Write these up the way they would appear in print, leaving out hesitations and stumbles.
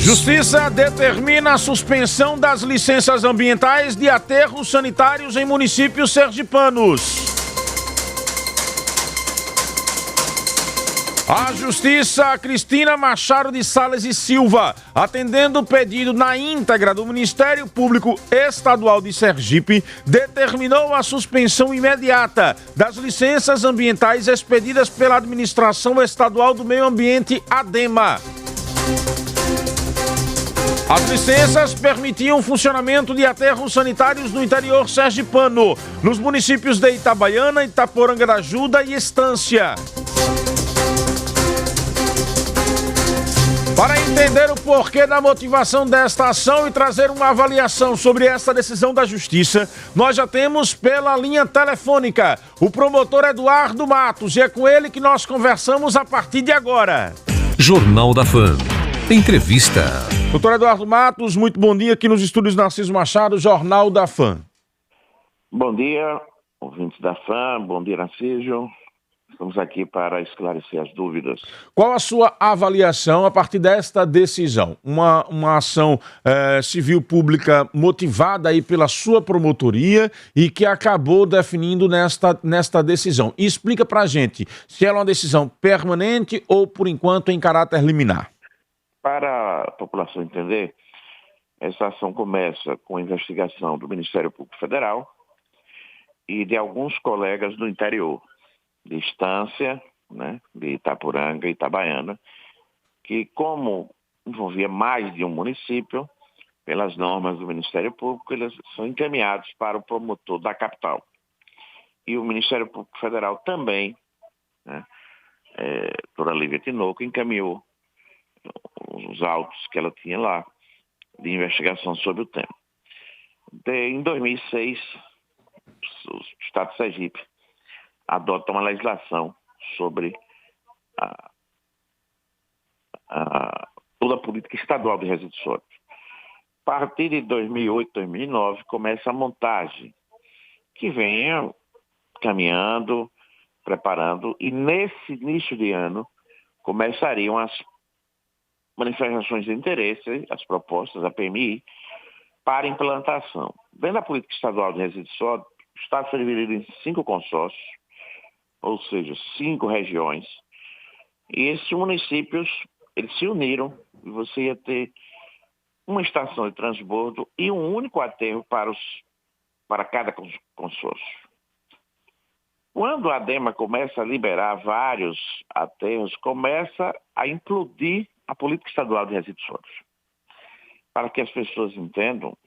Justiça determina a suspensão das licenças ambientais de aterros sanitários em municípios sergipanos. A Justiça Cristina Machado de Sales e Silva, atendendo o pedido na íntegra do Ministério Público Estadual de Sergipe, determinou a suspensão imediata das licenças ambientais expedidas pela Administração Estadual do Meio Ambiente, ADEMA. As licenças permitiam o funcionamento de aterros sanitários no interior sergipano, nos municípios de Itabaiana, Itaporanga da Ajuda e Estância. Para entender o porquê da motivação desta ação e trazer uma avaliação sobre esta decisão da Justiça, nós já temos pela linha telefônica o promotor Eduardo Matos, e é com ele que nós conversamos a partir de agora. Jornal da Fam. Entrevista. Doutor Eduardo Matos, muito bom dia aqui nos estúdios Narciso Machado, Jornal da Fam. Bom dia, ouvintes da Fam, bom dia, Narciso. Estamos aqui para esclarecer as dúvidas. Qual a sua avaliação a partir desta decisão? Uma ação civil pública motivada aí pela sua promotoria e que acabou definindo nesta decisão. E explica para a gente se ela é uma decisão permanente ou, por enquanto, em caráter liminar. Para a população entender, essa ação começa com a investigação do Ministério Público Federal e de alguns colegas do interior, de Estância, né, de Itaporanga e Itabaiana, que, como envolvia mais de um município, pelas normas do Ministério Público, eles são encaminhados para o promotor da capital. E o Ministério Público Federal também, né, doutora Lívia Tinoco, encaminhou os autos que ela tinha lá de investigação sobre o tema. Em 2006, o Estado de Sergipe adota uma legislação sobre toda a política estadual de resíduos sólidos. A partir de 2008, 2009, começa a montagem, que vem caminhando, preparando, e nesse início de ano começariam as manifestações de interesse, as propostas da PMI, para implantação. Dentro da política estadual de resíduos sólidos, o Estado foi dividido em 5 consórcios, ou seja, 5 regiões, e esses municípios, eles se uniram e você ia ter uma estação de transbordo e um único aterro para cada consórcio. Quando a ADEMA começa a liberar vários aterros, começa a implodir a política estadual de resíduos sólidos. Para que as pessoas entendam,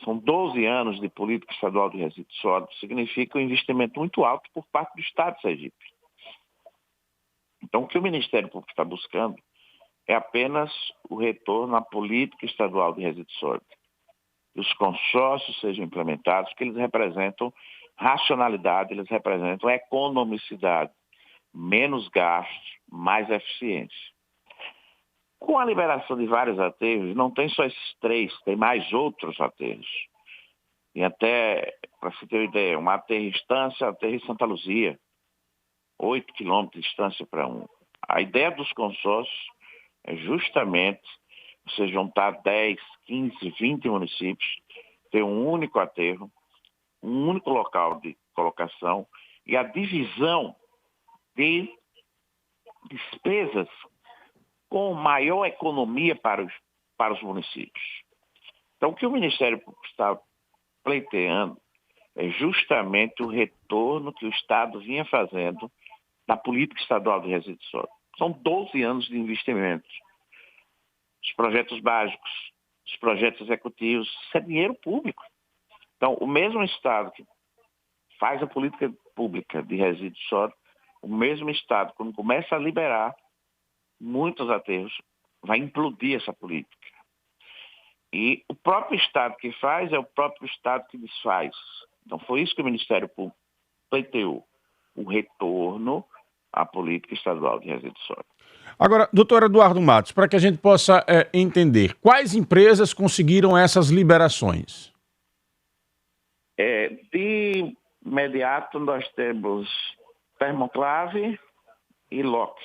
são 12 anos de política estadual de resíduos sólidos, significa um investimento muito alto por parte do Estado de Sergipe. Então, o que o Ministério Público está buscando é apenas o retorno à política estadual de resíduos sólidos. Que os consórcios sejam implementados, que eles representam racionalidade, eles representam economicidade, menos gasto, mais eficiência. Com a liberação de vários aterros, não tem só esses 3, tem mais outros aterros. E até, para você ter uma ideia, um aterro em Estância, aterro em Santa Luzia, 8 quilômetros de distância para um. A ideia dos consórcios é justamente você juntar 10, 15, 20 municípios, ter um único aterro, um único local de colocação e a divisão de despesas com maior economia para os municípios. Então, o que o Ministério Público está pleiteando é justamente o retorno que o Estado vinha fazendo na política estadual de resíduos sólidos. São 12 anos de investimentos. Os projetos básicos, os projetos executivos, isso é dinheiro público. Então, o mesmo Estado que faz a política pública de resíduos sólidos, o mesmo Estado, quando começa a liberar muitos aterros, vai implodir essa política. E o próprio Estado que faz é o próprio Estado que desfaz. Então foi isso que o Ministério Público pleiteou, o retorno à política estadual de resíduos sólidos. Agora, doutor Eduardo Matos, para que a gente possa entender, quais empresas conseguiram essas liberações? De imediato nós temos Termoclave e Lock.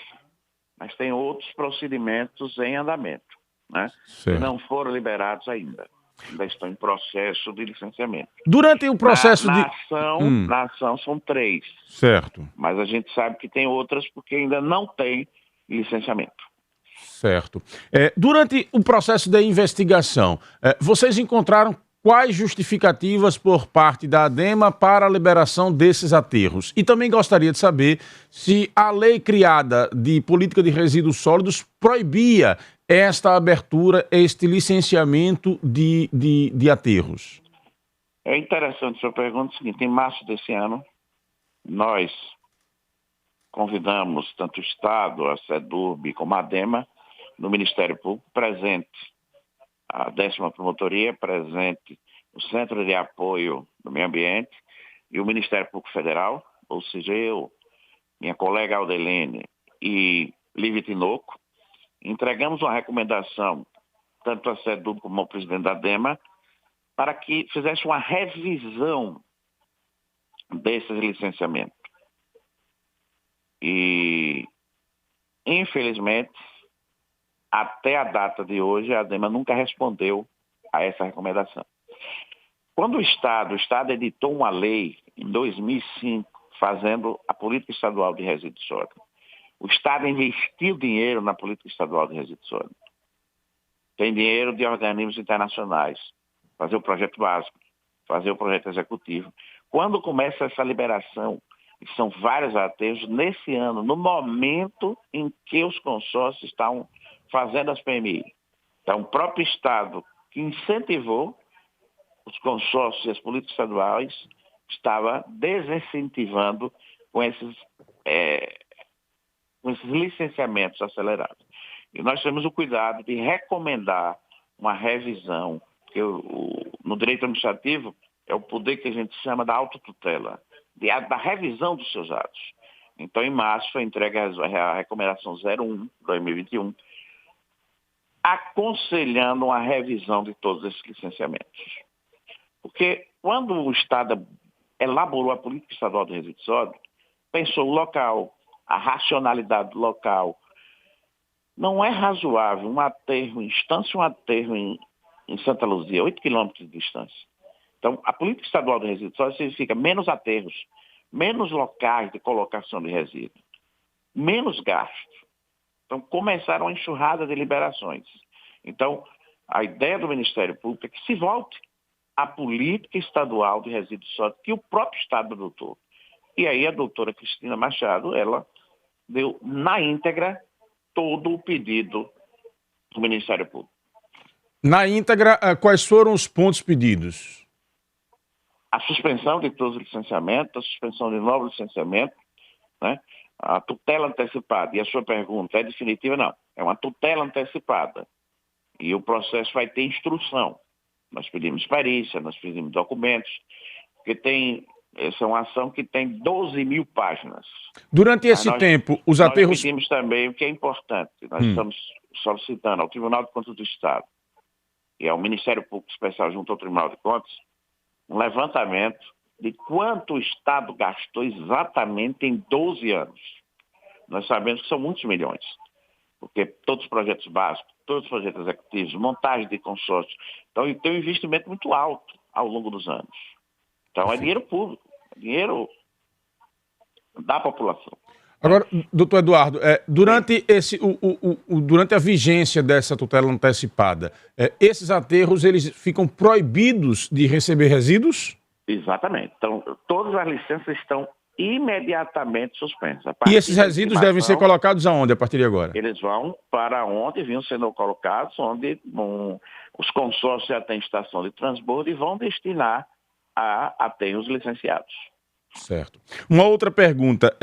Mas tem outros procedimentos em andamento. né? E não foram liberados ainda. Ainda estão em processo de licenciamento. Durante o processo Na ação são 3. Certo. Mas a gente sabe que tem outras porque ainda não tem licenciamento. Certo. Durante o processo de investigação, vocês encontraram quais justificativas por parte da ADEMA para a liberação desses aterros? E também gostaria de saber se a lei criada de política de resíduos sólidos proibia esta abertura, este licenciamento de aterros. É interessante a sua pergunta. É o seguinte: em março desse ano, nós convidamos tanto o Estado, a SEDURB, como a ADEMA, no Ministério Público, presente a 10ª Promotoria, presente o Centro de Apoio do Meio Ambiente e o Ministério Público Federal, ou seja, eu, minha colega Aldelene e Lívia Tinoco, entregamos uma recomendação, tanto a SEDURB como ao presidente da ADEMA, para que fizesse uma revisão desses licenciamentos. E, infelizmente, até a data de hoje, a ADEMA nunca respondeu a essa recomendação. Quando o Estado editou uma lei em 2005, fazendo a política estadual de resíduos sólidos, o Estado investiu dinheiro na política estadual de resíduos sólidos. Tem dinheiro de organismos internacionais, fazer o projeto básico, fazer o projeto executivo. Quando começa essa liberação, que são vários aterros, nesse ano, no momento em que os consórcios estão fazendo as PMI. Então, o próprio Estado que incentivou os consórcios e as políticas estaduais estava desincentivando com esses licenciamentos acelerados. E nós temos o cuidado de recomendar uma revisão, porque no direito administrativo é o poder que a gente chama da autotutela, da revisão dos seus atos. Então, em março, foi entregue a recomendação 01/2021, aconselhando uma revisão de todos esses licenciamentos. Porque quando o Estado elaborou a política estadual de resíduos sólidos, pensou o local, a racionalidade do local. Não é razoável um aterro em Estância, um aterro em Santa Luzia, 8 quilômetros de distância. Então, a política estadual de resíduos sólidos significa menos aterros, menos locais de colocação de resíduos, menos gastos. Então, começaram a enxurrada de liberações. Então, a ideia do Ministério Público é que se volte à política estadual de resíduos sólidos que o próprio Estado adotou. E aí a doutora Cristina Machado, ela deu na íntegra todo o pedido do Ministério Público. Na íntegra, quais foram os pontos pedidos? A suspensão de todos os licenciamentos, a suspensão de novos licenciamentos, né? A tutela antecipada. E a sua pergunta é definitiva? Não. É uma tutela antecipada. E o processo vai ter instrução. Nós pedimos perícia, nós pedimos documentos, porque essa é uma ação que tem 12 mil páginas. Durante esse tempo, os aterros... Nós pedimos também, o que é importante, nós estamos solicitando ao Tribunal de Contas do Estado e ao Ministério Público Especial junto ao Tribunal de Contas, um levantamento de quanto o Estado gastou exatamente em 12 anos. Nós sabemos que são muitos milhões, porque todos os projetos básicos, todos os projetos executivos, montagem de consórcios, então tem um investimento muito alto ao longo dos anos. Então é dinheiro público, é dinheiro da população. Agora, doutor Eduardo, durante a vigência dessa tutela antecipada, esses aterros eles ficam proibidos de receber resíduos? Exatamente. Então, todas as licenças estão imediatamente suspensas. E esses resíduos devem ser colocados aonde a partir de agora? Eles vão para onde vinham sendo colocados, onde os consórcios já têm estação de transbordo e vão destinar a aterros licenciados. Certo. Uma outra pergunta,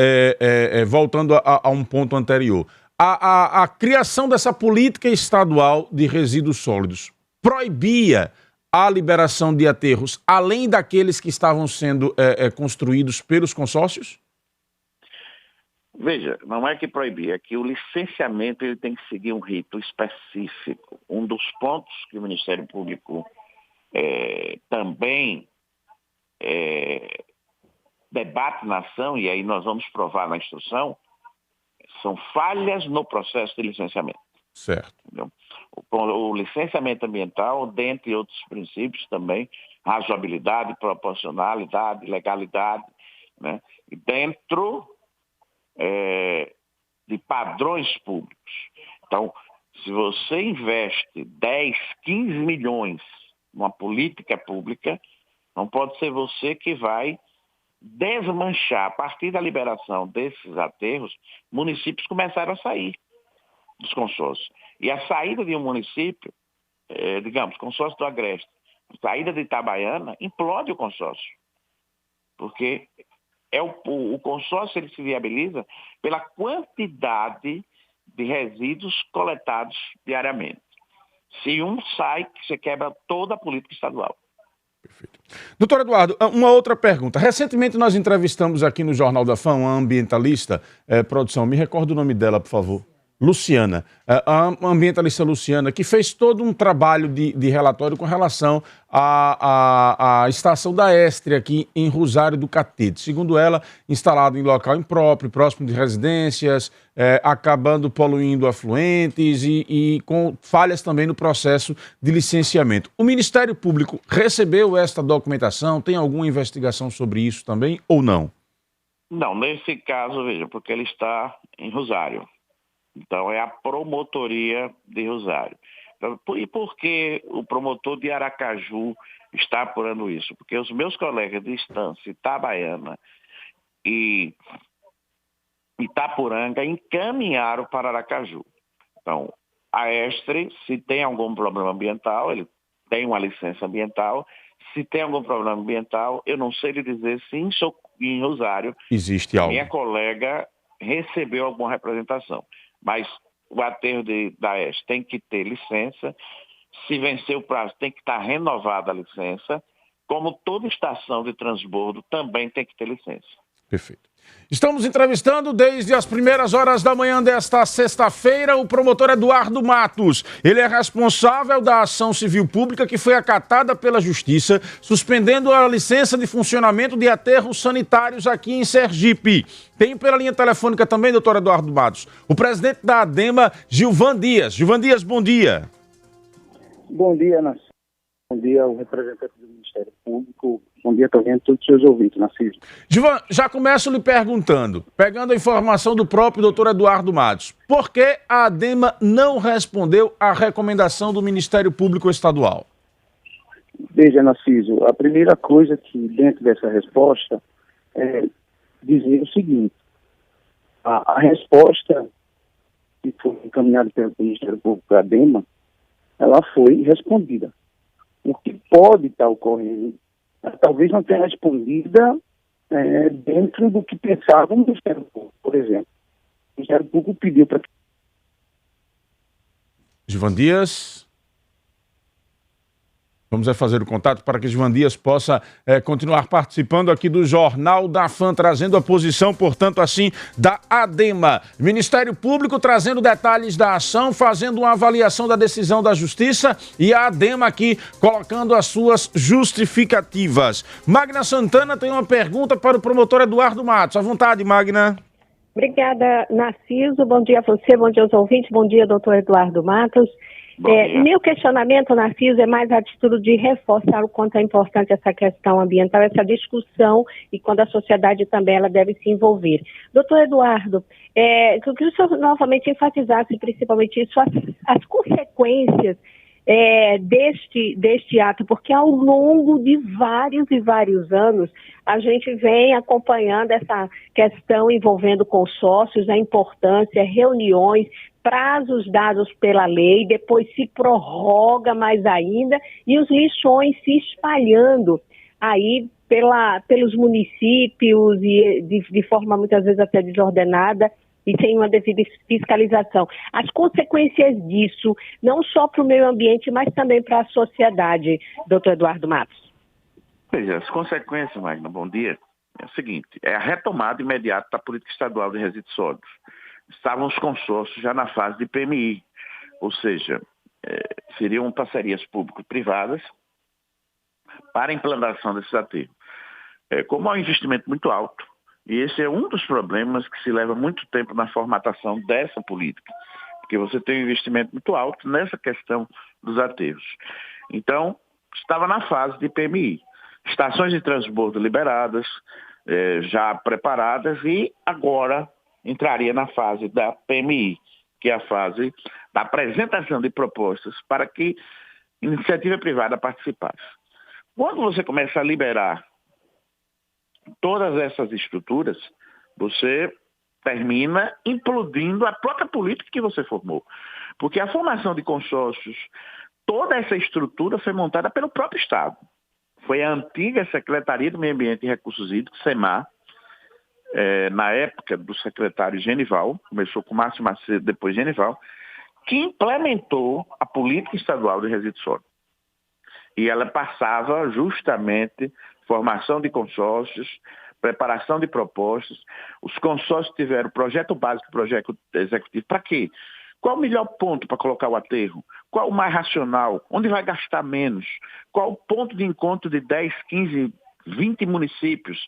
voltando a um ponto anterior. A criação dessa política estadual de resíduos sólidos proibia a liberação de aterros, além daqueles que estavam sendo construídos pelos consórcios? Veja, não é que proibir, é que o licenciamento ele tem que seguir um rito específico. Um dos pontos que o Ministério Público também debate na ação, e aí nós vamos provar na instrução, são falhas no processo de licenciamento. Certo. Entendeu? O licenciamento ambiental, dentre outros princípios também, razoabilidade, proporcionalidade, legalidade, né? E dentro de padrões públicos. Então, se você investe 10, 15 milhões numa política pública, não pode ser você que vai desmanchar. A partir da liberação desses aterros, municípios começaram a sair dos consórcios. E a saída de um município, digamos, consórcio do Agreste, a saída de Itabaiana, implode o consórcio. Porque o consórcio ele se viabiliza pela quantidade de resíduos coletados diariamente. Se um sai, você quebra toda a política estadual. Perfeito. Doutor Eduardo, uma outra pergunta. Recentemente nós entrevistamos aqui no Jornal da Fã uma ambientalista, produção, me recorda o nome dela, por favor. Luciana, a ambientalista Luciana, que fez todo um trabalho de relatório com relação à estação da Estre aqui em Rosário do Catete. Segundo ela, instalada em local impróprio, próximo de residências, acabando poluindo afluentes e com falhas também no processo de licenciamento. O Ministério Público recebeu esta documentação? Tem alguma investigação sobre isso também ou não? Não, nesse caso, veja, porque ele está em Rosário. Então, é a promotoria de Rosário. E por que o promotor de Aracaju está apurando isso? Porque os meus colegas de Estância, Itabaiana e Itapuranga encaminharam para Aracaju. Então, a Estre, se tem algum problema ambiental, ele tem uma licença ambiental. Se tem algum problema ambiental, eu não sei lhe dizer se em Rosário existe algo. Minha colega recebeu alguma representação. Mas o aterro da Estre tem que ter licença. Se vencer o prazo, tem que estar renovada a licença. Como toda estação de transbordo também tem que ter licença. Perfeito. Estamos entrevistando desde as primeiras horas da manhã desta sexta-feira o promotor Eduardo Matos. Ele é responsável da ação civil pública que foi acatada pela Justiça, suspendendo a licença de funcionamento de aterros sanitários aqui em Sergipe. Tem pela linha telefônica também, doutor Eduardo Matos, o presidente da ADEMA, Gilvan Dias. Gilvan Dias, bom dia. Bom dia, Narciso. Bom dia ao representante do Ministério Público. Bom dia também a todos os seus ouvintes, Narciso. Gilvan, já começo lhe perguntando, pegando a informação do próprio doutor Eduardo Matos, por que a ADEMA não respondeu à recomendação do Ministério Público Estadual? Veja, Narciso, a primeira coisa que dentro dessa resposta é dizer o seguinte: a resposta que foi encaminhada pelo Ministério Público à ADEMA, ela foi respondida. O que pode estar ocorrendo, talvez não tenha respondida dentro do que pensava o Ministério Público, por exemplo. O Ministério Público pediu para... Gilvan Dias... Vamos fazer o contato para que Gilvan Dias possa continuar participando aqui do Jornal da Fã, trazendo a posição, portanto, assim, da ADEMA. Ministério Público trazendo detalhes da ação, fazendo uma avaliação da decisão da Justiça e a ADEMA aqui colocando as suas justificativas. Magna Santana tem uma pergunta para o promotor Eduardo Matos. À vontade, Magna. Obrigada, Narciso. Bom dia a você, bom dia aos ouvintes, bom dia, doutor Eduardo Matos. Meu questionamento, Narciso, é mais a título de reforçar o quanto é importante essa questão ambiental, essa discussão e quando a sociedade também ela deve se envolver. Doutor Eduardo, eu queria que o senhor novamente enfatizasse principalmente isso, as consequências deste ato, porque ao longo de vários e vários anos a gente vem acompanhando essa questão envolvendo consórcios, a importância, reuniões, prazos dados pela lei, depois se prorroga mais ainda e os lixões se espalhando aí pelos municípios e de forma muitas vezes até desordenada e sem uma devida fiscalização. As consequências disso, não só para o meio ambiente, mas também para a sociedade, doutor Eduardo Matos. Veja, as consequências, Magna, bom dia, é o seguinte, é a retomada imediata da política estadual de resíduos sólidos. Estavam os consórcios já na fase de PMI, ou seja, seriam parcerias público-privadas para a implantação desses aterros. Como há um investimento muito alto, e esse é um dos problemas que se leva muito tempo na formatação dessa política, porque você tem um investimento muito alto nessa questão dos aterros. Então, estava na fase de PMI. Estações de transbordo liberadas, já preparadas, e agora entraria na fase da PMI, que é a fase da apresentação de propostas para que iniciativa privada participasse. Quando você começa a liberar todas essas estruturas, você termina implodindo a própria política que você formou. Porque a formação de consórcios, toda essa estrutura foi montada pelo próprio Estado. Foi a antiga Secretaria do Meio Ambiente e Recursos Hídricos, SEMAR, na época do secretário Genival, começou com Márcio Macedo, depois Genival, que implementou a política estadual de resíduos sólidos. E ela passava justamente formação de consórcios, preparação de propostas. Os consórcios tiveram projeto básico e projeto executivo. Para quê? Qual o melhor ponto para colocar o aterro? Qual o mais racional? Onde vai gastar menos? Qual o ponto de encontro de 10, 15, 20 municípios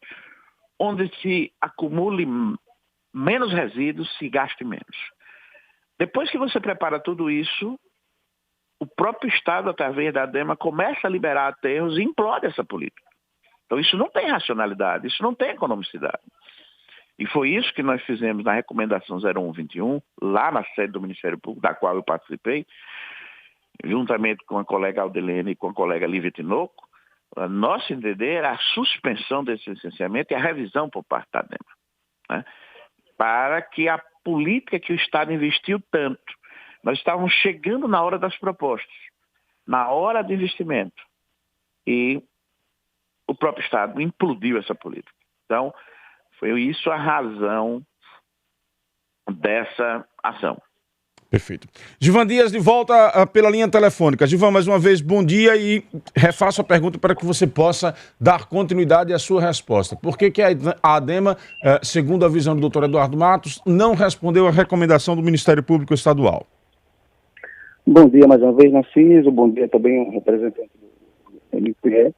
onde se acumule menos resíduos, se gaste menos? Depois que você prepara tudo isso, o próprio Estado, através da ADEMA, começa a liberar aterros e implode essa política. Então isso não tem racionalidade, isso não tem economicidade. E foi isso que nós fizemos na recomendação 0121, lá na sede do Ministério Público, da qual eu participei, juntamente com a colega Aldelene e com a colega Lívia Tinoco. A nossa entender era a suspensão desse licenciamento e a revisão por parte da ADEMA, né? Para que a política que o Estado investiu tanto, nós estávamos chegando na hora das propostas, na hora do investimento, e o próprio Estado implodiu essa política. Então, foi isso a razão dessa ação. Perfeito. Gilvan Dias, de volta pela linha telefônica. Gilvan, mais uma vez, bom dia, e refaço a pergunta para que você possa dar continuidade à sua resposta. Por que a ADEMA, segundo a visão do doutor Eduardo Matos, não respondeu à recomendação do Ministério Público Estadual? Bom dia mais uma vez, Narciso. Bom dia também ao representante do MPE.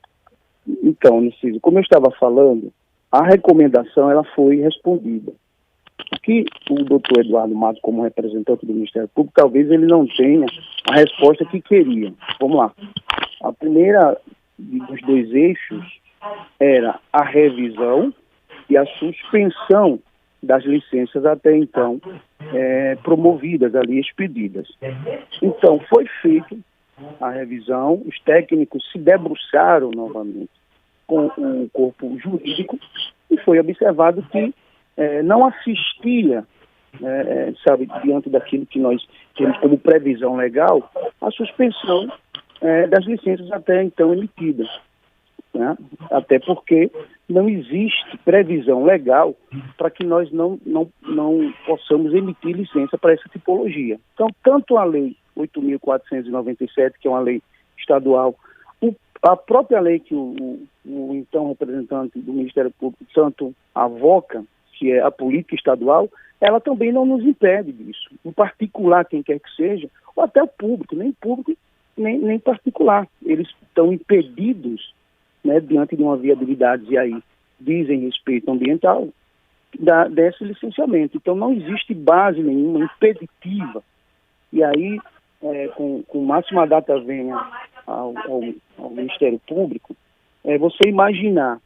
Então, Narciso, como eu estava falando, a recomendação ela foi respondida. O que o doutor Eduardo Matos, como representante do Ministério Público, talvez ele não tenha a resposta que queria. Vamos lá. A primeira dos dois eixos era a revisão e a suspensão das licenças até então promovidas ali, expedidas. Então, foi feita a revisão, os técnicos se debruçaram novamente com o corpo jurídico e foi observado que não assistia, diante daquilo que nós temos como previsão legal, a suspensão das licenças até então emitidas. Né? Até porque não existe previsão legal para que nós não possamos emitir licença para essa tipologia. Então, tanto a Lei 8.497, que é uma lei estadual, a própria lei que o então representante do Ministério Público tanto avoca, que é a política estadual, ela também não nos impede disso. Em particular, quem quer que seja, ou até o público, nem particular. Eles estão impedidos, né, diante de uma viabilidade, e aí dizem respeito ambiental, desse licenciamento. Então não existe base nenhuma impeditiva. E aí, com máxima data venha ao Ministério Público, você imaginar,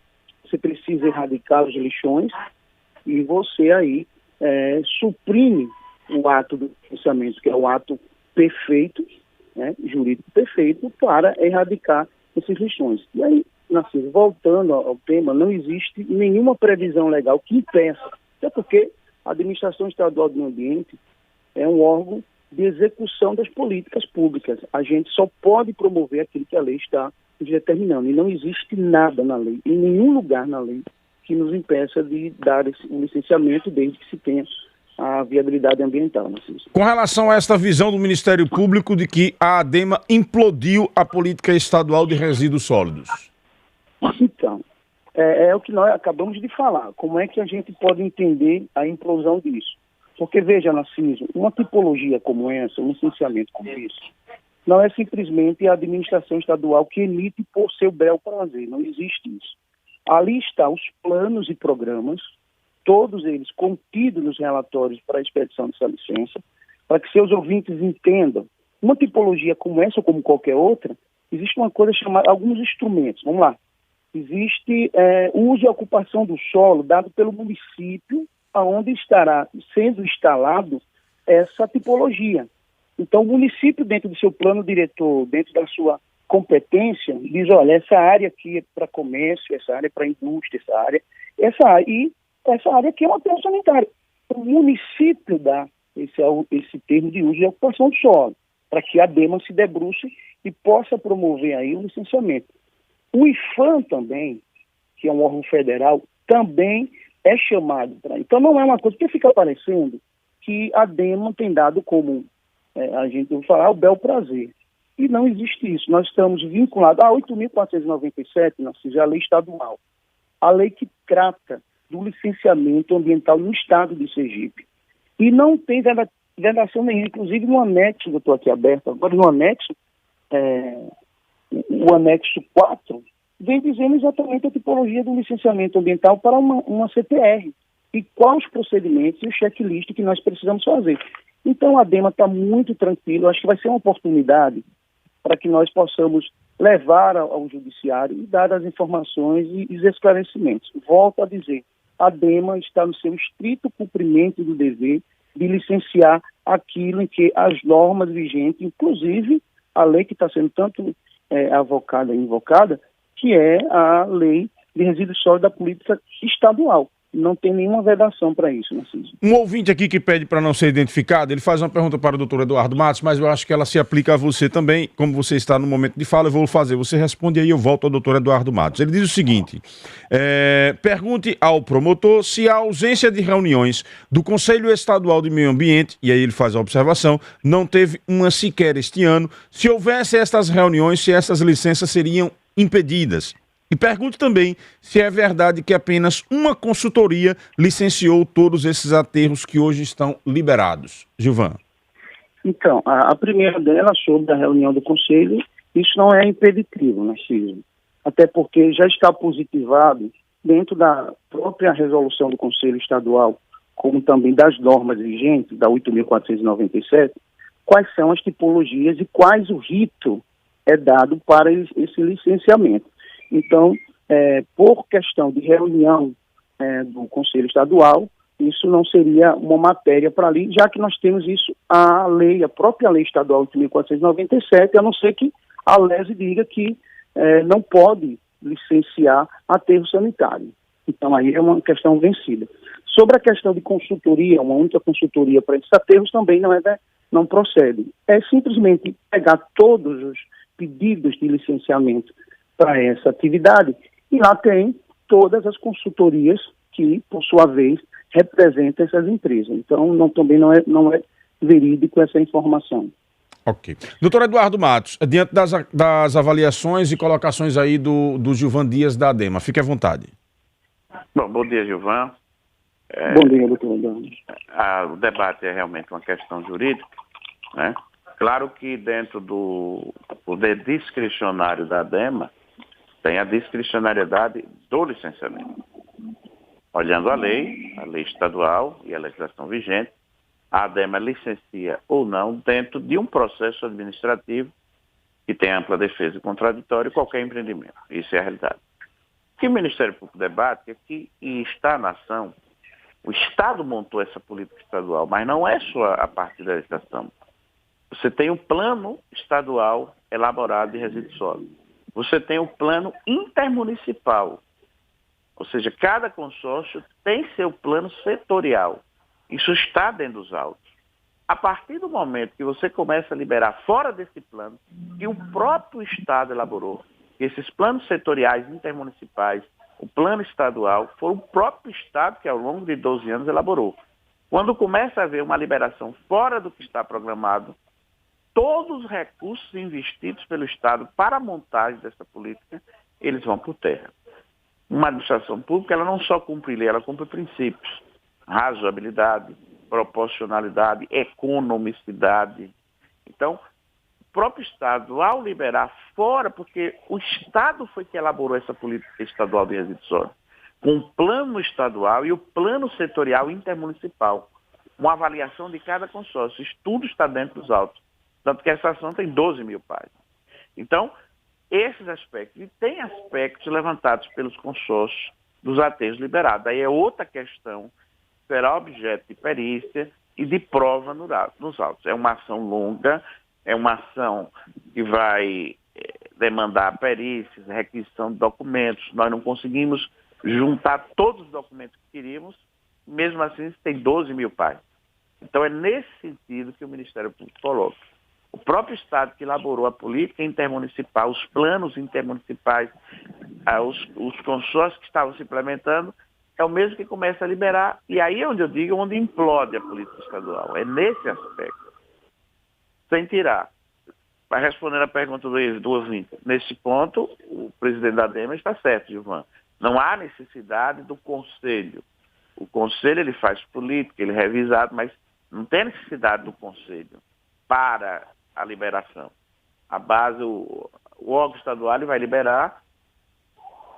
você precisa erradicar os lixões e você aí suprime o ato do licenciamento, que é o ato perfeito, né, jurídico perfeito, para erradicar esses lixões. E aí, Narciso, voltando ao tema, não existe nenhuma previsão legal que impeça, até porque a Administração Estadual do Meio Ambiente é um órgão de execução das políticas públicas. A gente só pode promover aquilo que a lei está determinando. E não existe nada na lei, em nenhum lugar na lei, que nos impeça de dar um licenciamento desde que se tenha a viabilidade ambiental. Narciso. Com relação a esta visão do Ministério Público de que a ADEMA implodiu a política estadual de resíduos sólidos. Então, é o que nós acabamos de falar. Como é que a gente pode entender a implosão disso? Porque, veja, Narciso, uma tipologia como essa, um licenciamento como esse, não é simplesmente a administração estadual que emite por seu bel prazer. Não existe isso. Ali estão os planos e programas, todos eles contidos nos relatórios para a expedição dessa licença, para que seus ouvintes entendam. Uma tipologia como essa ou como qualquer outra, existe uma coisa chamada, alguns instrumentos, vamos lá. Existe o uso e ocupação do solo dado pelo município, onde estará sendo instalado essa tipologia. Então, o município, dentro do seu plano diretor, dentro da sua competência, diz, olha, essa área aqui é para comércio, essa área é para indústria, essa área aqui é um aterro sanitário. O município dá esse termo de uso e ocupação do solo, para que a DEMA se debruce e possa promover aí o licenciamento. O IPHAN também, que é um órgão federal, também é chamado para. Então não é uma coisa que fica parecendo que a DEMA tem dado como, a gente vai falar, o bel prazer. E não existe isso. Nós estamos vinculados a 8.497, Narciso, a lei estadual. A lei que trata do licenciamento ambiental no estado de Sergipe. E não tem vedação nenhuma. Inclusive no anexo, eu estou aqui aberto agora, no anexo, o anexo 4, vem dizendo exatamente a tipologia do licenciamento ambiental para uma CTR. E quais os procedimentos e o checklist que nós precisamos fazer. Então a DEMA está muito tranquila. Acho que vai ser uma oportunidade para que nós possamos levar ao judiciário e dar as informações e os esclarecimentos. Volto a dizer, a DEMA está no seu estrito cumprimento do dever de licenciar aquilo em que as normas vigentes, inclusive a lei que está sendo tanto avocada e invocada, que é a lei de resíduos sólidos da política estadual. Não tem nenhuma vedação para isso, Narciso. Um ouvinte aqui que pede para não ser identificado, ele faz uma pergunta para o doutor Eduardo Matos, mas eu acho que ela se aplica a você também. Como você está no momento de fala, eu vou fazer. Você responde aí, eu volto ao doutor Eduardo Matos. Ele diz o seguinte, pergunte ao promotor se a ausência de reuniões do Conselho Estadual de Meio Ambiente, e aí ele faz a observação, não teve uma sequer este ano. Se houvesse estas reuniões, se essas licenças seriam impedidas. E pergunto também se é verdade que apenas uma consultoria licenciou todos esses aterros que hoje estão liberados. Gilvan. Então, a primeira dela sobre a reunião do Conselho, isso não é impeditivo, Narciso. Até porque já está positivado dentro da própria resolução do Conselho Estadual, como também das normas vigentes, da 8.497, quais são as tipologias e quais o rito é dado para esse licenciamento. Então, por questão de reunião do Conselho Estadual, isso não seria uma matéria para ali, já que nós temos isso, a própria lei estadual 8.497, a não ser que a LESE diga que não pode licenciar aterro sanitário. Então, aí é uma questão vencida. Sobre a questão de consultoria, uma única consultoria para esses aterros também não procede. É simplesmente pegar todos os pedidos de licenciamento para essa atividade, e lá tem todas as consultorias que, por sua vez, representam essas empresas. Então, também não é verídico essa informação. Ok. Doutor Eduardo Matos, diante das avaliações e colocações aí do Gilvan Dias da ADEMA, fique à vontade. Bom dia, Gilvan. Bom dia, doutor Eduardo. O debate é realmente uma questão jurídica, né? Claro que dentro do poder discricionário da ADEMA, tem a discricionariedade do licenciamento. Olhando a lei estadual e a legislação vigente, a ADEMA licencia ou não dentro de um processo administrativo que tem ampla defesa e contraditório qualquer empreendimento. Isso é a realidade. O que o Ministério Público debate é que está na ação, o Estado montou essa política estadual, mas não é só a parte da legislação. Você tem um plano estadual elaborado de resíduos sólidos. Você tem um plano intermunicipal. Ou seja, cada consórcio tem seu plano setorial. Isso está dentro dos autos. A partir do momento que você começa a liberar fora desse plano, que o próprio Estado elaborou, que esses planos setoriais intermunicipais, o plano estadual, foi o próprio Estado que ao longo de 12 anos elaborou. Quando começa a haver uma liberação fora do que está programado, todos os recursos investidos pelo Estado para a montagem dessa política, eles vão por terra. Uma administração pública, ela não só cumpre lei, ela cumpre princípios. Razoabilidade, proporcionalidade, economicidade. Então, o próprio Estado, ao liberar fora, porque o Estado foi que elaborou essa política estadual de resíduos sólidos, com o plano estadual e o plano setorial intermunicipal. uma avaliação de cada consórcio. Isso tudo está dentro dos autos. Tanto que essa ação tem 12 mil páginas. Então, esses aspectos. E tem aspectos levantados pelos consórcios dos aterros liberados. Aí é outra questão, será objeto de perícia e de prova nos autos. É uma ação longa, é uma ação que vai demandar perícias, requisição de documentos. Nós não conseguimos juntar todos os documentos que queríamos, mesmo assim tem 12 mil páginas. Então é nesse sentido que o Ministério Público coloca. O próprio Estado que elaborou a política intermunicipal, os planos intermunicipais, os consórcios que estavam se implementando, é o mesmo que começa a liberar, e aí é onde eu digo, onde implode a política estadual. É nesse aspecto. Sem tirar. Para responder a pergunta do ouvinte, nesse ponto, o presidente da ADEMA está certo, Gilvan. Não há necessidade do Conselho. O Conselho ele faz política, ele é revisado, mas não tem necessidade do Conselho para a liberação. A base, o órgão estadual ele vai liberar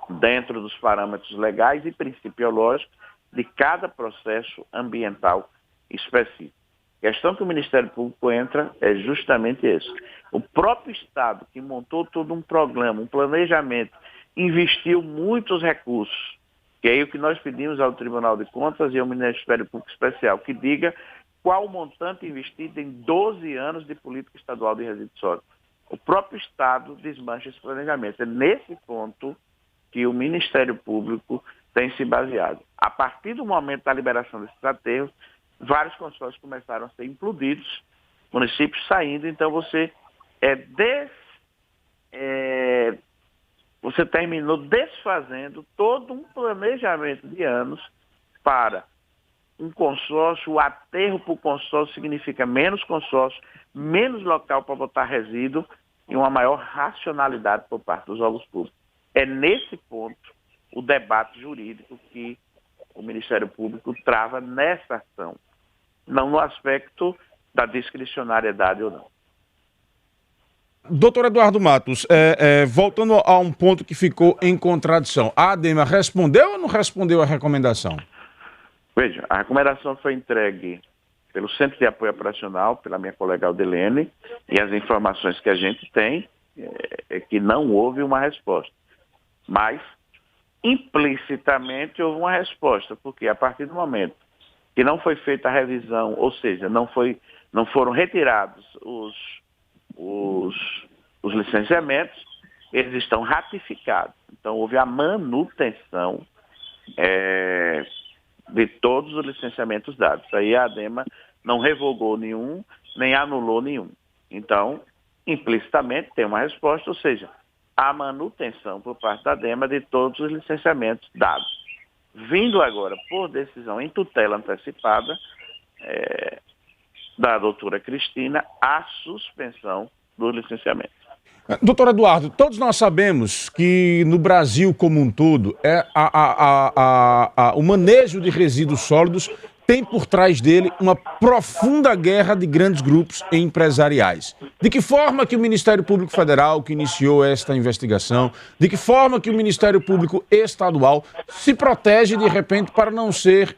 dentro dos parâmetros legais e principiológicos de cada processo ambiental específico. A questão que o Ministério Público entra é justamente esse. O próprio Estado, que montou todo um programa, um planejamento, investiu muitos recursos, que é o que nós pedimos ao Tribunal de Contas e ao Ministério Público Especial, que diga qual o montante investido em 12 anos de política estadual de resíduos sólidos. O próprio Estado desmancha esse planejamento. É nesse ponto que o Ministério Público tem se baseado. A partir do momento da liberação desses aterros, vários consórcios começaram a ser implodidos, municípios saindo, então você terminou desfazendo todo um planejamento de anos para um consórcio. O aterro por consórcio significa menos consórcio, menos local para botar resíduo e uma maior racionalidade por parte dos órgãos públicos. É nesse ponto o debate jurídico que o Ministério Público trava nessa ação, não no aspecto da discricionariedade ou não. Doutor Eduardo Matos, voltando a um ponto que ficou em contradição, a ADEMA respondeu ou não respondeu à recomendação? Veja, a recomendação foi entregue pelo Centro de Apoio Operacional, pela minha colega Aldelene, e as informações que a gente tem é que não houve uma resposta. Mas, implicitamente, houve uma resposta, porque a partir do momento que não foi feita a revisão, ou seja, não foram retirados os licenciamentos, eles estão ratificados. Então, houve a manutenção de todos os licenciamentos dados. Aí a ADEMA não revogou nenhum, nem anulou nenhum. Então, implicitamente, tem uma resposta, ou seja, a manutenção por parte da ADEMA de todos os licenciamentos dados. Vindo agora, por decisão em tutela antecipada da doutora Cristina, a suspensão do licenciamento. Doutor Eduardo, todos nós sabemos que no Brasil como um todo o manejo de resíduos sólidos tem por trás dele uma profunda guerra de grandes grupos empresariais. De que forma que o Ministério Público Federal, que iniciou esta investigação, de que forma que o Ministério Público Estadual se protege, de repente, para não ser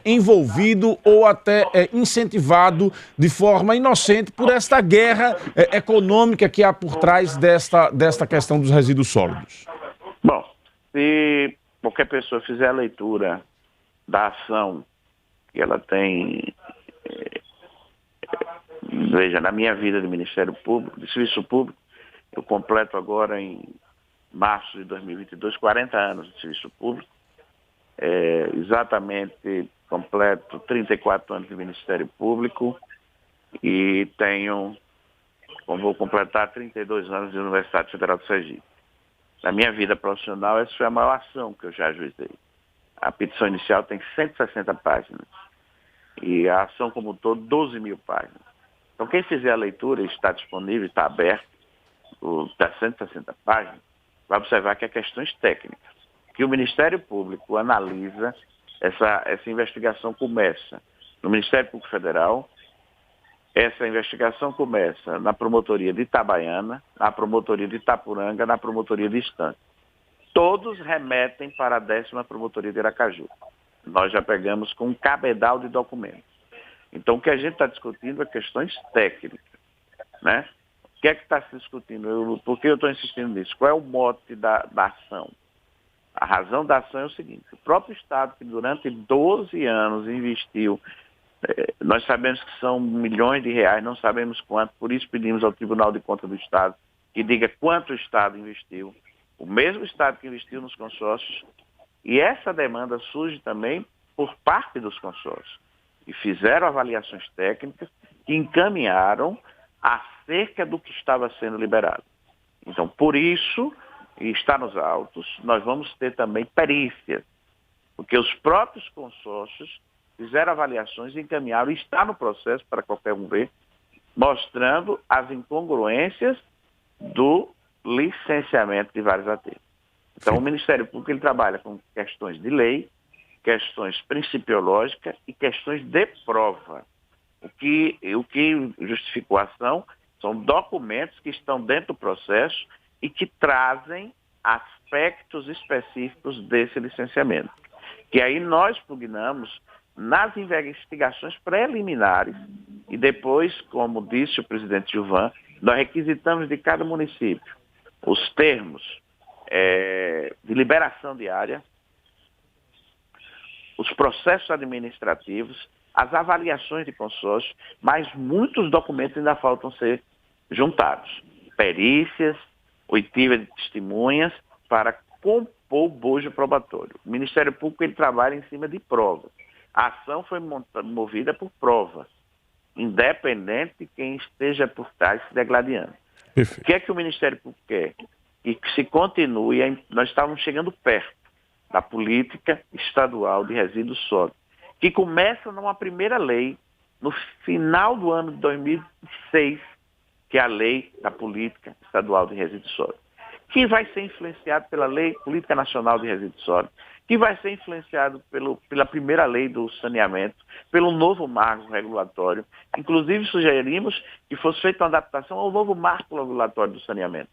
envolvido ou até incentivado de forma inocente por esta guerra econômica que há por trás desta questão dos resíduos sólidos? Bom, se qualquer pessoa fizer a leitura da ação que ela tem, veja, na minha vida de Ministério Público, de Serviço Público, eu completo agora em março de 2022, 40 anos de Serviço Público, exatamente completo 34 anos de Ministério Público e vou completar 32 anos de Universidade Federal de Sergipe. Na minha vida profissional, essa foi a maior ação que eu já ajuizei. A petição inicial tem 160 páginas e a ação como um todo, 12 mil páginas. Então, quem fizer a leitura, está disponível, está aberto, das 160 páginas, vai observar que há questões técnicas, que o Ministério Público analisa, essa investigação começa no Ministério Público Federal, essa investigação começa na Promotoria de Itabaiana, na Promotoria de Itapuranga, na Promotoria de Estância. Todos remetem para a 10ª Promotoria de Aracaju. Nós já pegamos com um cabedal de documentos. Então, o que a gente está discutindo é questões técnicas, né? O que é que está se discutindo? Por que eu estou insistindo nisso? Qual é o mote da ação? A razão da ação é o seguinte: o próprio Estado, que durante 12 anos investiu, nós sabemos que são milhões de reais, não sabemos quanto, por isso pedimos ao Tribunal de Contas do Estado que diga quanto o Estado investiu, o mesmo Estado que investiu nos consórcios, e essa demanda surge também por parte dos consórcios, e fizeram avaliações técnicas que encaminharam acerca do que estava sendo liberado. Então, por isso, e está nos autos, nós vamos ter também perícias, porque os próprios consórcios fizeram avaliações e encaminharam, e está no processo para qualquer um ver, mostrando as incongruências do licenciamento de vários aterros. Então, o Ministério Público ele trabalha com questões de lei, questões principiológicas e questões de prova. O que justificou a ação são documentos que estão dentro do processo e que trazem aspectos específicos desse licenciamento. Que aí nós pugnamos nas investigações preliminares e depois, como disse o presidente Gilvan, nós requisitamos de cada município os termos de liberação de área, os processos administrativos, as avaliações de consórcio, mas muitos documentos ainda faltam ser juntados. Perícias, oitiva de testemunhas, para compor o bojo probatório. O Ministério Público ele trabalha em cima de provas. A ação foi movida por provas, independente de quem esteja por trás se degladiando. Perfeito. O que é que o Ministério Público quer? E que se continue, nós estávamos chegando perto da política estadual de resíduos sólidos, que começa numa primeira lei, no final do ano de 2006, que é a lei da política estadual de resíduos sólidos, que vai ser influenciado pela Lei Política Nacional de Resíduos Sólidos, que vai ser influenciado pela primeira lei do saneamento, pelo novo marco regulatório. Inclusive, sugerimos que fosse feita uma adaptação ao novo marco regulatório do saneamento.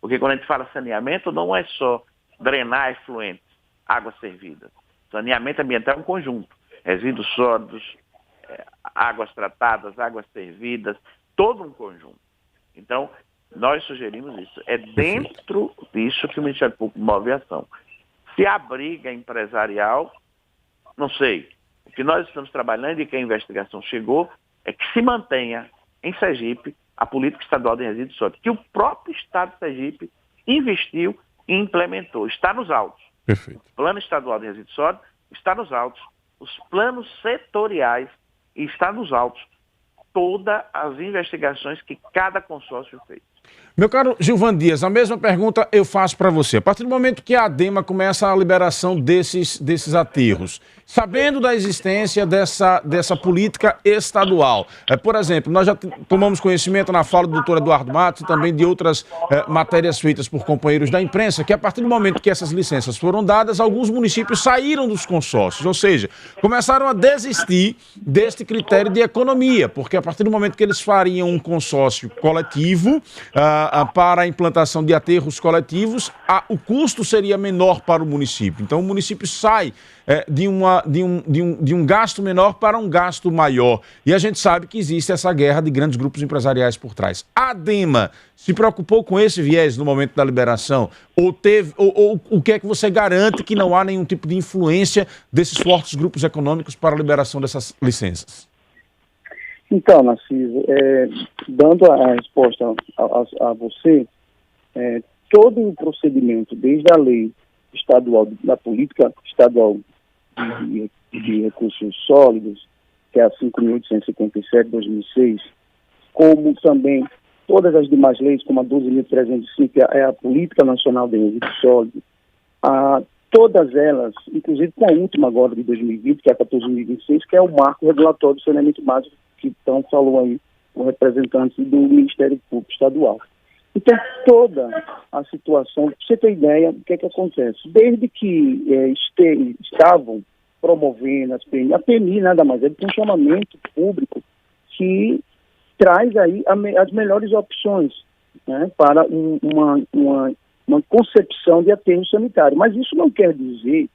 Porque quando a gente fala saneamento, não é só drenar efluentes, águas servidas. Saneamento ambiental é um conjunto. Resíduos sólidos, águas tratadas, águas servidas, todo um conjunto. Então, nós sugerimos isso. É dentro disso que o Ministério Público move a ação. Se a briga empresarial, não sei. O que nós estamos trabalhando e que a investigação chegou é que se mantenha em Sergipe a política estadual de resíduos sólidos, que o próprio Estado de Sergipe investiu e implementou. Está nos autos. Perfeito. O Plano Estadual de Resíduos Sólidos está nos autos. Os planos setoriais está nos autos. Todas as investigações que cada consórcio fez. Meu caro Gilvan Dias, a mesma pergunta eu faço para você. A partir do momento que a ADEMA começa a liberação desses aterros, sabendo da existência dessa política estadual, por exemplo, nós já tomamos conhecimento na fala do doutor Eduardo Matos e também de outras matérias feitas por companheiros da imprensa, que a partir do momento que essas licenças foram dadas, alguns municípios saíram dos consórcios, ou seja, começaram a desistir deste critério de economia, porque a partir do momento que eles fariam um consórcio coletivo, para a implantação de aterros coletivos, o custo seria menor para o município. Então, o município sai de um gasto menor para um gasto maior. E a gente sabe que existe essa guerra de grandes grupos empresariais por trás. A ADEMA se preocupou com esse viés no momento da liberação? Ou o que é que você garante que não há nenhum tipo de influência desses fortes grupos econômicos para a liberação dessas licenças? Então, Narciso, dando a resposta a você, todo o procedimento, desde a lei estadual, da política estadual de recursos sólidos, que é a 5.857 de 2006, como também todas as demais leis, como a 12.305, que é a Política Nacional de Resíduos Sólidos, todas elas, inclusive com a última agora de 2020, que é a 14.026, que é o marco regulatório do saneamento básico, que então falou aí o representante do Ministério Público Estadual. Então, toda a situação, para você ter ideia, o que é que acontece? Desde que estavam promovendo a PMI nada mais é do que um chamamento público que traz aí as melhores opções, né, para uma concepção de aterro sanitário. Mas isso não quer dizer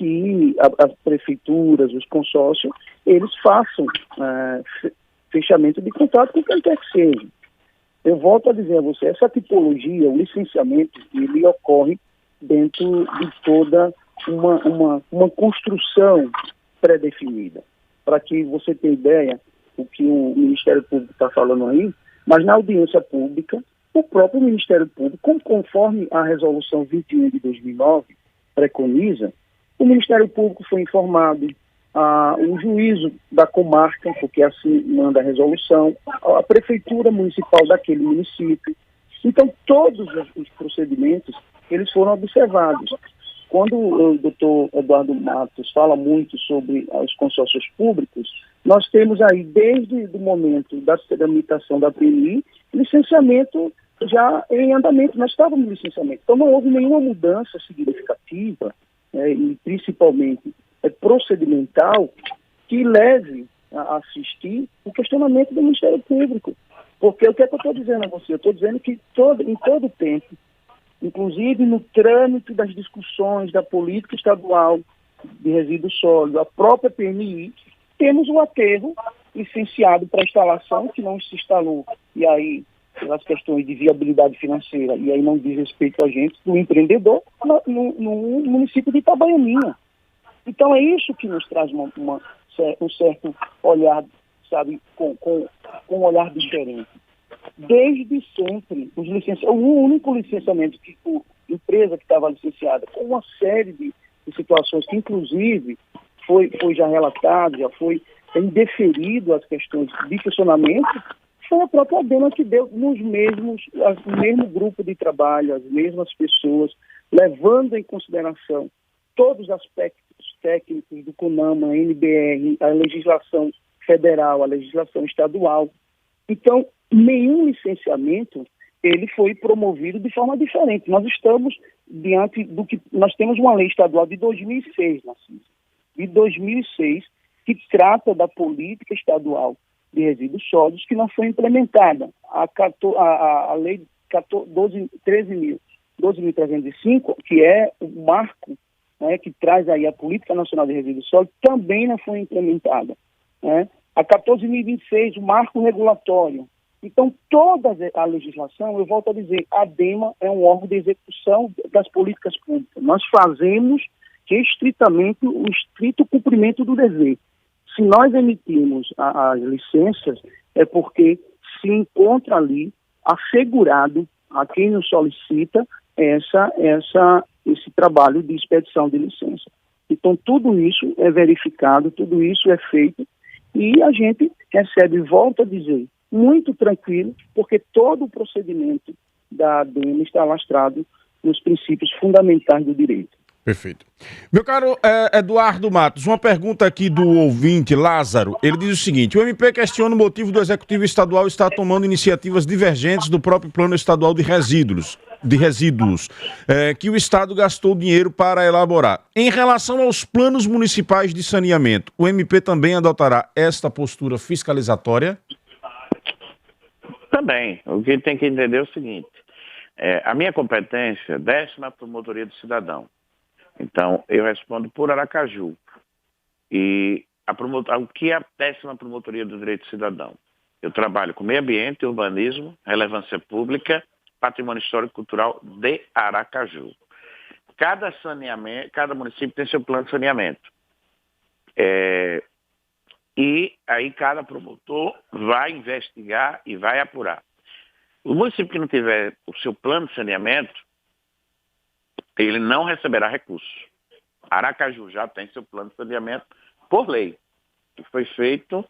que as prefeituras, os consórcios, eles façam fechamento de contrato com quem quer que seja. Eu volto a dizer a você, essa tipologia, o licenciamento, ele ocorre dentro de toda uma construção pré-definida. Para que você tenha ideia, o que o Ministério Público está falando aí, mas na audiência pública, o próprio Ministério Público, conforme a Resolução 21 de 2009 preconiza, o Ministério Público foi informado, o juízo da comarca, porque assim manda a resolução, a prefeitura municipal daquele município. Então, todos os procedimentos, eles foram observados. Quando o doutor Eduardo Matos fala muito sobre os consórcios públicos, nós temos aí, desde o momento da tramitação da PNI, licenciamento já em andamento. Nós estávamos em licenciamento. Então, não houve nenhuma mudança significativa, e principalmente procedimental, que leve a assistir o questionamento do Ministério Público. Porque o que é que eu estou dizendo a você? Eu estou dizendo que em todo tempo, inclusive no trâmite das discussões da política estadual de resíduos sólidos, a própria PNI, temos um aterro licenciado para instalação, que não se instalou, e aí, pelas questões de viabilidade financeira, e aí não diz respeito a gente, do empreendedor, no município de Itabaianinha. Então é isso que nos traz um certo olhar, sabe, com um olhar diferente. Desde sempre, o único licenciamento que a empresa que estava licenciada, com uma série de situações que, inclusive, foi já relatado, já foi indeferido as questões de questionamento, foi a própria ADEMA que deu no mesmo grupo de trabalho, as mesmas pessoas, levando em consideração todos os aspectos técnicos do CONAMA, a NBR, a legislação federal, a legislação estadual. Então, nenhum licenciamento ele foi promovido de forma diferente. Nós estamos diante do que... Nós temos uma lei estadual de 2006, Narciso, de 2006, que trata da política estadual de resíduos sólidos, que não foi implementada. A lei 12.305, que é o marco, né, que traz aí a Política Nacional de Resíduos Sólidos, também não foi implementada, né? A 14.026, o marco regulatório. Então, toda a legislação, eu volto a dizer, a ADEMA é um órgão de execução das políticas públicas. Nós fazemos estritamente o estrito cumprimento do dever. Se nós emitimos as licenças, é porque se encontra ali assegurado a quem nos solicita esse trabalho de expedição de licença. Então, tudo isso é verificado, tudo isso é feito e a gente recebe, volto a dizer, muito tranquilo, porque todo o procedimento da ADEMA está lastrado nos princípios fundamentais do direito. Perfeito. Meu caro Eduardo Matos, uma pergunta aqui do ouvinte Lázaro. Ele diz o seguinte: o MP questiona o motivo do Executivo Estadual estar tomando iniciativas divergentes do próprio Plano Estadual de Resíduos, que o Estado gastou dinheiro para elaborar. Em relação aos planos municipais de saneamento, o MP também adotará esta postura fiscalizatória? Também. O que tem que entender é o seguinte: a minha competência desce na Promotoria do Cidadão. Então, eu respondo por Aracaju. E o que é a 10ª Promotoria do Direito do Cidadão? Eu trabalho com meio ambiente, urbanismo, relevância pública, patrimônio histórico e cultural de Aracaju. Cada município tem seu plano de saneamento. E aí cada promotor vai investigar e vai apurar. O município que não tiver o seu plano de saneamento, ele não receberá recursos. Aracaju já tem seu plano de saneamento por lei, que foi feito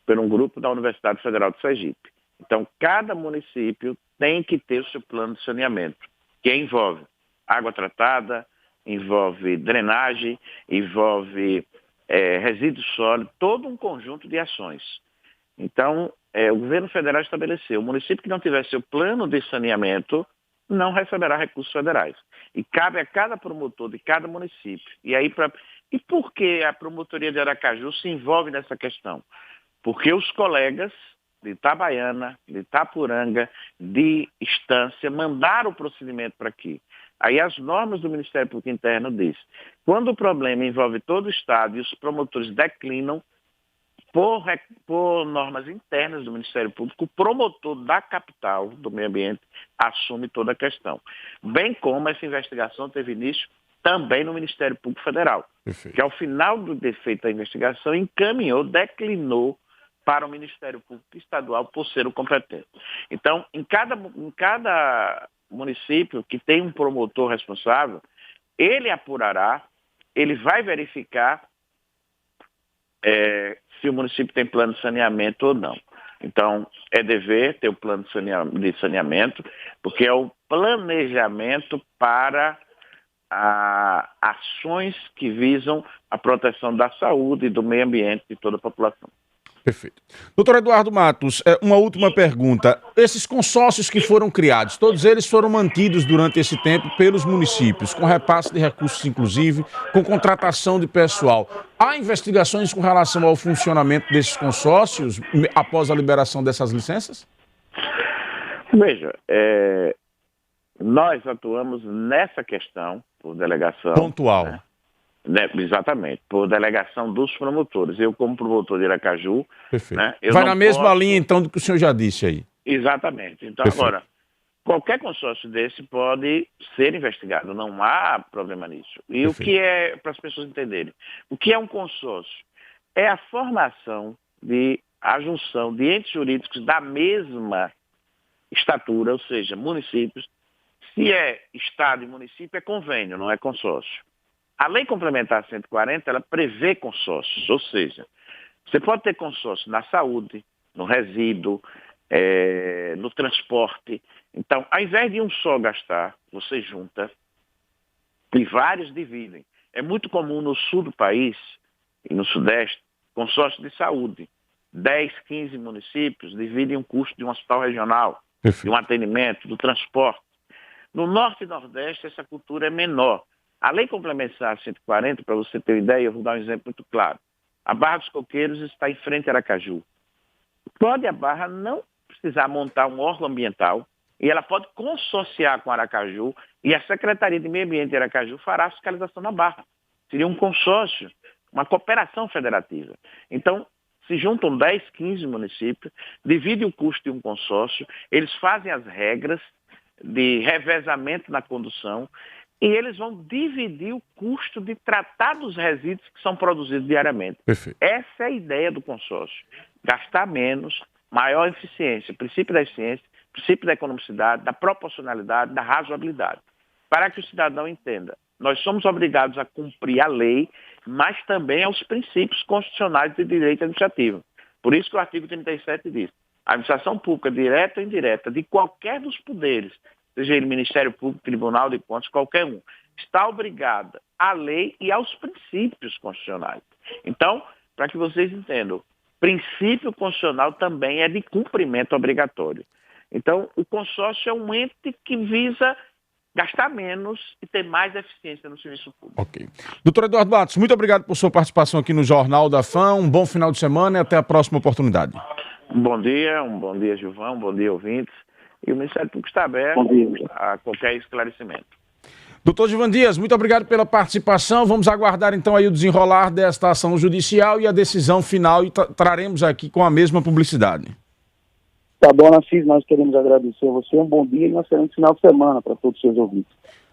por um grupo da Universidade Federal de Sergipe. Então, cada município tem que ter o seu plano de saneamento, que envolve água tratada, envolve drenagem, envolve resíduos sólidos, todo um conjunto de ações. Então, o governo federal estabeleceu, o município que não tiver seu plano de saneamento não receberá recursos federais. E cabe a cada promotor de cada município. E por que a promotoria de Aracaju se envolve nessa questão? Porque os colegas de Itabaiana, de Itapuranga, de Estância, mandaram o procedimento para aqui. Aí as normas do Ministério Público Interno dizem, quando o problema envolve todo o Estado e os promotores declinam, por normas internas do Ministério Público, o promotor da capital, do meio ambiente, assume toda a questão. Bem como essa investigação teve início também no Ministério Público Federal, que ao final do defeito da investigação encaminhou, declinou para o Ministério Público Estadual por ser o competente. Então, em cada município que tem um promotor responsável, ele apurará, ele vai verificar se o município tem plano de saneamento ou não. Então, é dever ter o plano de saneamento, porque é o planejamento para ações que visam a proteção da saúde e do meio ambiente de toda a população. Perfeito. Doutor Eduardo Matos, uma última pergunta. Esses consórcios que foram criados, todos eles foram mantidos durante esse tempo pelos municípios, com repasse de recursos inclusive, com contratação de pessoal. Há investigações com relação ao funcionamento desses consórcios após a liberação dessas licenças? Veja, nós atuamos nessa questão por delegação... Pontual. Né? Exatamente, por delegação dos promotores. Eu, como promotor de Aracaju... Perfeito. Né, vai na mesma linha, então, do que o senhor já disse aí. Exatamente. Então, Perfeito. Agora, qualquer consórcio desse pode ser investigado, não há problema nisso. E Perfeito. O que é, para as pessoas entenderem, o que é um consórcio? É a formação a junção de entes jurídicos da mesma estatura, ou seja, municípios. Se é Estado e município, é convênio, não é consórcio. A Lei Complementar 140, ela prevê consórcios, ou seja, você pode ter consórcio na saúde, no resíduo, no transporte. Então, ao invés de um só gastar, você junta e vários dividem. É muito comum no sul do país e no sudeste, consórcio de saúde. 10, 15 municípios dividem o custo de um hospital regional, Perfeito. De um atendimento, do transporte. No norte e nordeste, essa cultura é menor. A Lei Complementar 140, para você ter ideia, eu vou dar um exemplo muito claro. A Barra dos Coqueiros está em frente a Aracaju. Pode a Barra não precisar montar um órgão ambiental e ela pode consorciar com Aracaju e a Secretaria de Meio Ambiente de Aracaju fará a fiscalização na Barra. Seria um consórcio, uma cooperação federativa. Então, se juntam 10, 15 municípios, dividem o custo de um consórcio, eles fazem as regras de revezamento na condução e eles vão dividir o custo de tratar dos resíduos que são produzidos diariamente. Perfeito. Essa é a ideia do consórcio. Gastar menos, maior eficiência, princípio da eficiência, princípio da economicidade, da proporcionalidade, da razoabilidade. Para que o cidadão entenda, nós somos obrigados a cumprir a lei, mas também aos princípios constitucionais de direito administrativo. Por isso que o artigo 37 diz, a administração pública, direta ou indireta, de qualquer dos poderes, seja ele Ministério Público, Tribunal de Contas, qualquer um, está obrigada à lei e aos princípios constitucionais. Então, para que vocês entendam, princípio constitucional também é de cumprimento obrigatório. Então, o consórcio é um ente que visa gastar menos e ter mais eficiência no serviço público. Ok. Doutor Eduardo Matos, muito obrigado por sua participação aqui no Jornal da FAM. Um bom final de semana e até a próxima oportunidade. Um bom dia, Gilvão, um bom dia, ouvintes. E o Ministério Público está aberto a qualquer esclarecimento. Doutor Gilvan Dias, muito obrigado pela participação. Vamos aguardar então aí o desenrolar desta ação judicial e a decisão final e traremos aqui com a mesma publicidade. Tá bom, Narciso, nós queremos agradecer a você. Um bom dia e um excelente final de semana para todos os seus ouvintes.